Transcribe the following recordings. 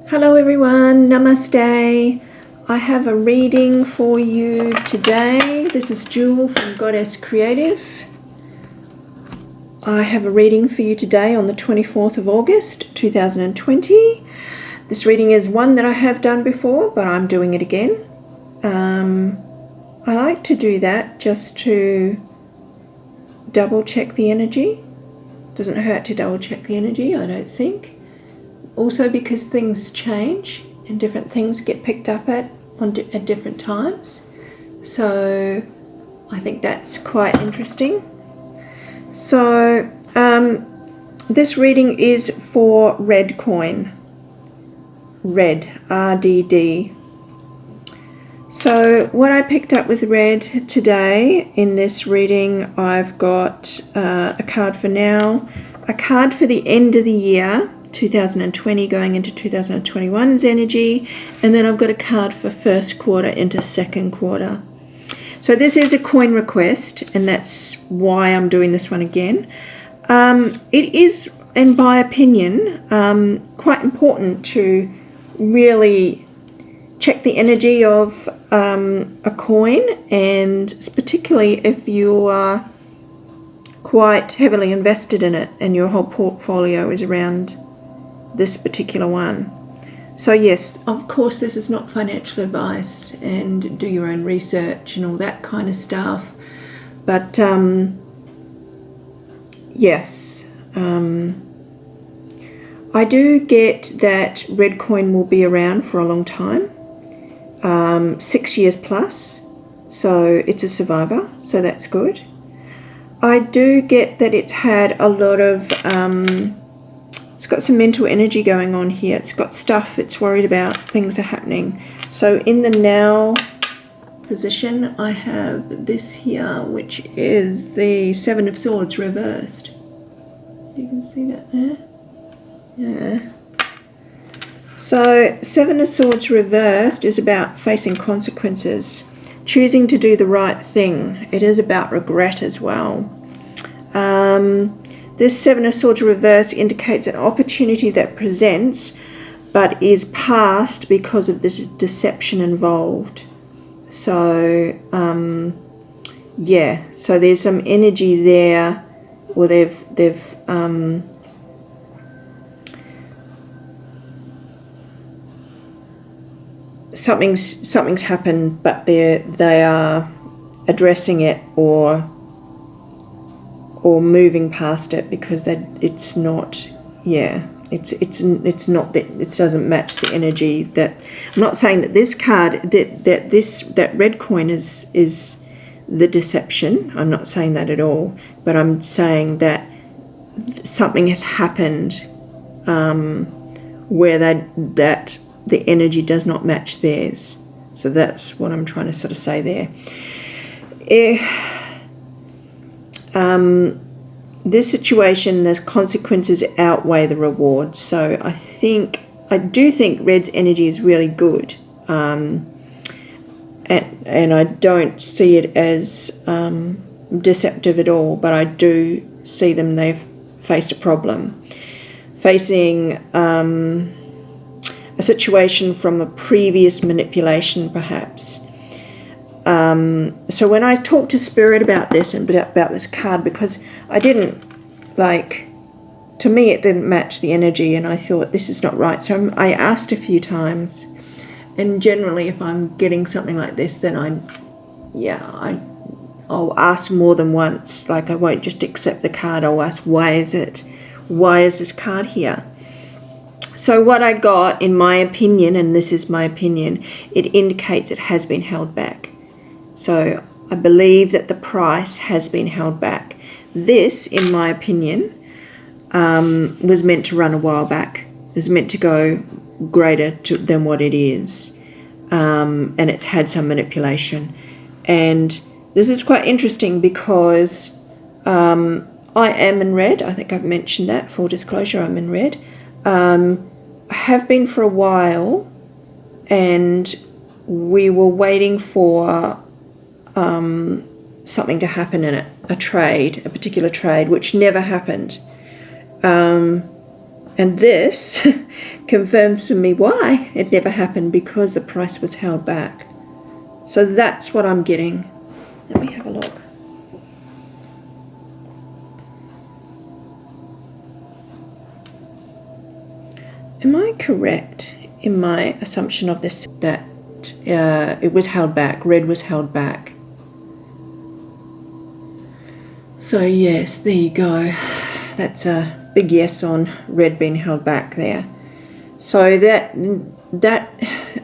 Hello everyone, namaste. I have a reading for you today. This is Jewel from Goddess Creative. I have a reading for you today on the 24th of August 2020. This reading is one that I have done before, but I'm doing it again. I like to do that just to double check the energy. Doesn't hurt to double check the energy, I don't think. Also because things change and different things get picked up at different times. So I think that's quite interesting. So this reading is for ReddCoin. Redd, RDD. So what I picked up with Redd today in this reading, I've got a card for now, a card for the end of the year, 2020 going into 2021's energy, and then I've got a card for first quarter into second quarter. So this is a coin request, and that's why I'm doing this one again. It is, in my opinion, quite important to really check the energy of a coin, and particularly if you are quite heavily invested in it and your whole portfolio is around this particular one. So yes, of course this is not financial advice, and do your own research and all that kind of stuff, but yes, I do get that ReddCoin will be around for a long time, 6 years plus, so it's a survivor, so that's good. I do get that it's had a lot of it's got some mental energy going on here. It's got stuff it's worried about, things are happening. So in the now position, I have this here, which is the Seven of Swords reversed. So you can see that there. Yeah. So Seven of Swords reversed is about facing consequences, choosing to do the right thing. It is about regret as well. This Seven of Swords reverse indicates an opportunity that presents but is past because of this deception involved. So yeah, so there's some energy there, or they've something's happened, but they are addressing it or moving past it because it's not, yeah, it's not that it doesn't match the energy. That I'm not saying that this card that ReddCoin is the deception. I'm not saying that at all, but I'm saying that something has happened where that the energy does not match theirs. So that's what I'm trying to sort of say there. This situation, the consequences outweigh the rewards. So I do think Redd's energy is really good, and I don't see it as deceptive at all. But I do see they've faced a problem, facing a situation from a previous manipulation, perhaps. So when I talked to Spirit about this and about this card, because I didn't, to me it didn't match the energy, and I thought this is not right. So I asked a few times, and generally if I'm getting something like this, then I'll ask more than once. I won't just accept the card. I'll ask, why is this card here? So what I got, in my opinion, and this is my opinion, it indicates it has been held back. So I believe that the price has been held back. This, in my opinion, was meant to run a while back. It was meant to go greater than what it is. And it's had some manipulation. And this is quite interesting because I am in Redd. I think I've mentioned that. Full disclosure, I'm in Redd. I have been for a while, and we were waiting for something to happen in it, a particular trade, which never happened. And this confirms to me why it never happened, because the price was held back. So that's what I'm getting. Let me have a look. Am I correct in my assumption of this, that it was held back, red was held back? So yes, there you go. That's a big yes on red being held back there. So that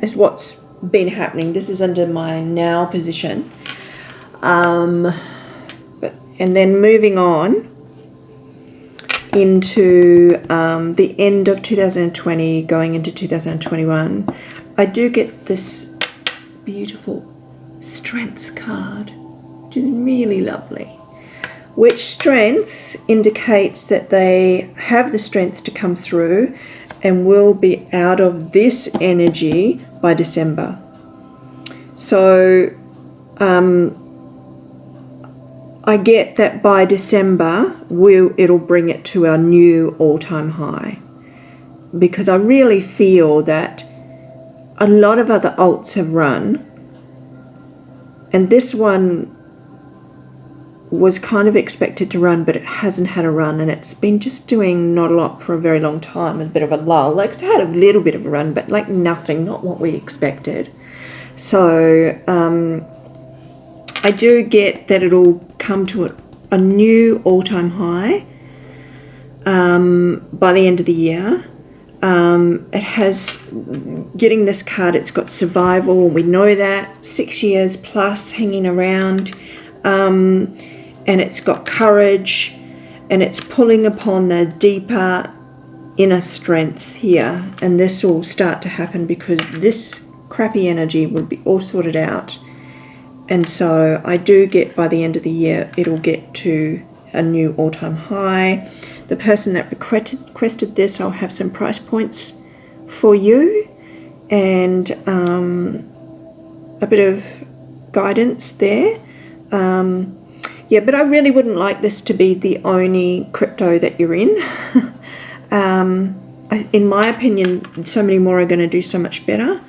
is what's been happening. This is under my now position. And then moving on into the end of 2020, going into 2021, I do get this beautiful strength card, which is really lovely. Which strength indicates that they have the strength to come through and will be out of this energy by December. So I get that by December it'll bring it to our new all-time high, because I really feel that a lot of other alts have run, and this one was kind of expected to run, but it hasn't had a run, and it's been just doing not a lot for a very long time, a bit of a lull. Like, it's had a little bit of a run, but like nothing, not what we expected. So I do get that it'll come to a new all-time high by the end of the year. It has, getting this card, it's got survival, we know that, 6 years plus hanging around. And it's got courage, and it's pulling upon the deeper inner strength here. And this will start to happen because this crappy energy will be all sorted out. And so I do get by the end of the year, it'll get to a new all-time high. The person that requested this, I'll have some price points for you, and a bit of guidance there. Yeah, but I really wouldn't like this to be the only crypto that you're in. In my opinion, so many more are going to do so much better.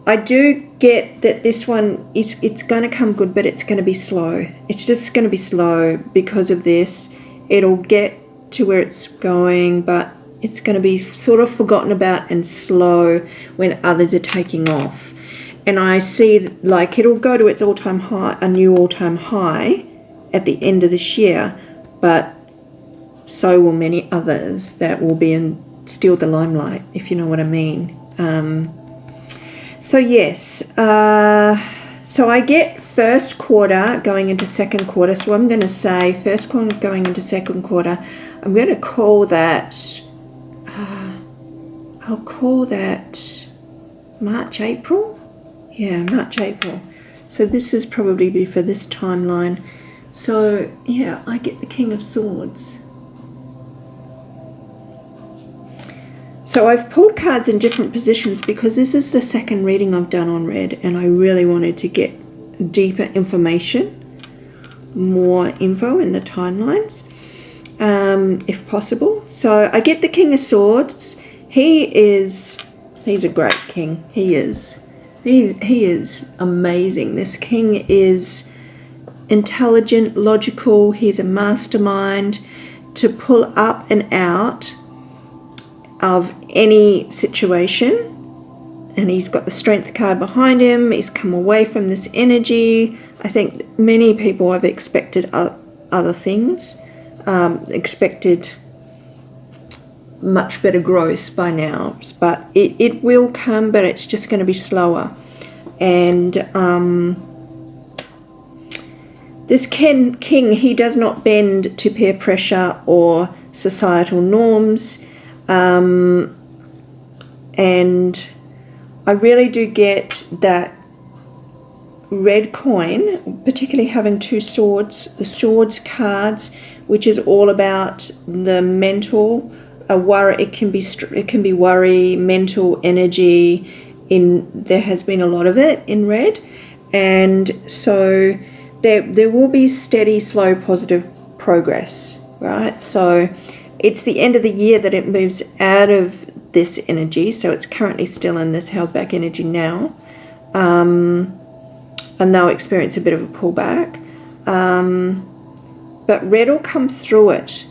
I do get that this one it's going to come good, but it's going to be slow. It's just going to be slow because of this. It'll get to where it's going, but it's going to be sort of forgotten about and slow when others are taking off. And I see like it'll go to its all-time high, a new all-time high at the end of this year, but so will many others that will be in steal the limelight, if you know what I mean. So yes, so I get first quarter going into second quarter. So I'm going to say first quarter going into second quarter. I'm going to call that, I'll call that March, April. Yeah, March, April. So this is probably be for this timeline. So yeah, I get the King of Swords. So I've pulled cards in different positions because this is the second reading I've done on red, and I really wanted to get deeper information, more info in the timelines, if possible. So I get the King of Swords. He's a great king. He is amazing. This king is intelligent, logical. He's a mastermind to pull up and out of any situation, and he's got the strength card behind him. He's come away from this energy. I think many people have expected other things, expected much better growth by now, but it will come, but it's just going to be slower. And this king, he does not bend to peer pressure or societal norms. And I really do get that ReddCoin, particularly having two swords, the swords cards, which is all about the mental, worry. It can be worry, mental energy. There has been a lot of it in red, and so there will be steady, slow, positive progress, right? So it's the end of the year that it moves out of this energy, so it's currently still in this held back energy now, and they'll experience a bit of a pullback, but red will come through it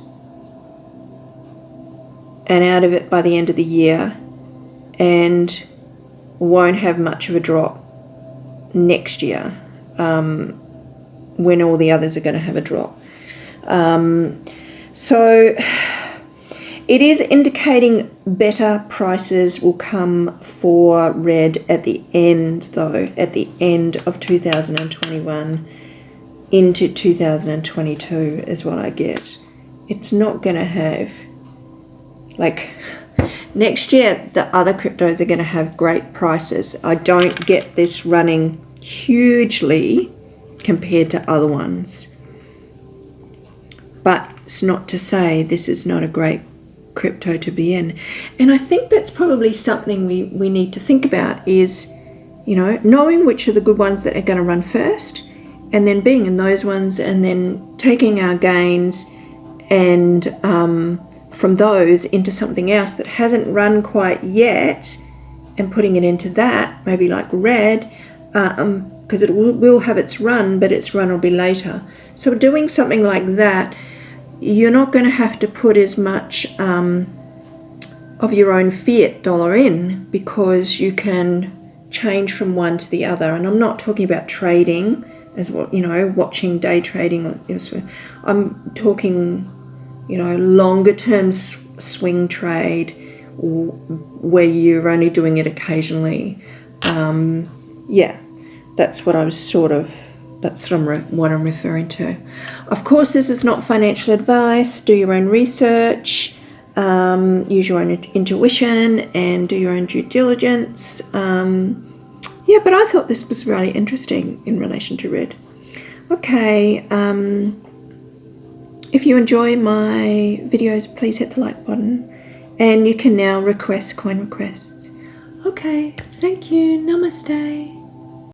and out of it by the end of the year, and won't have much of a drop next year, when all the others are going to have a drop. So it is indicating better prices will come for red at the end, though, at the end of 2021 into 2022 is what I get. It's not going to have, like, next year the other cryptos are going to have great prices. I don't get this running hugely compared to other ones. But it's not to say this is not a great crypto to be in. And I think that's probably something we need to think about is, you know, knowing which are the good ones that are going to run first, and then being in those ones, and then taking our gains and from those into something else that hasn't run quite yet, and putting it into that, maybe like red, because it will have its run, but its run will be later. So doing something like that, you're not going to have to put as much of your own fiat dollar in, because you can change from one to the other. And I'm not talking about trading as what, you know, watching day trading. I'm talking, you know, longer term swing trade, where you're only doing it occasionally. Yeah, that's what I was that's what I'm referring to. Of course, this is not financial advice. Do your own research, use your own intuition, and do your own due diligence. Yeah, but I thought this was really interesting in relation to red. Okay, if you enjoy my videos, please hit the like button, and you can now request coin requests. Okay, thank you. Namaste.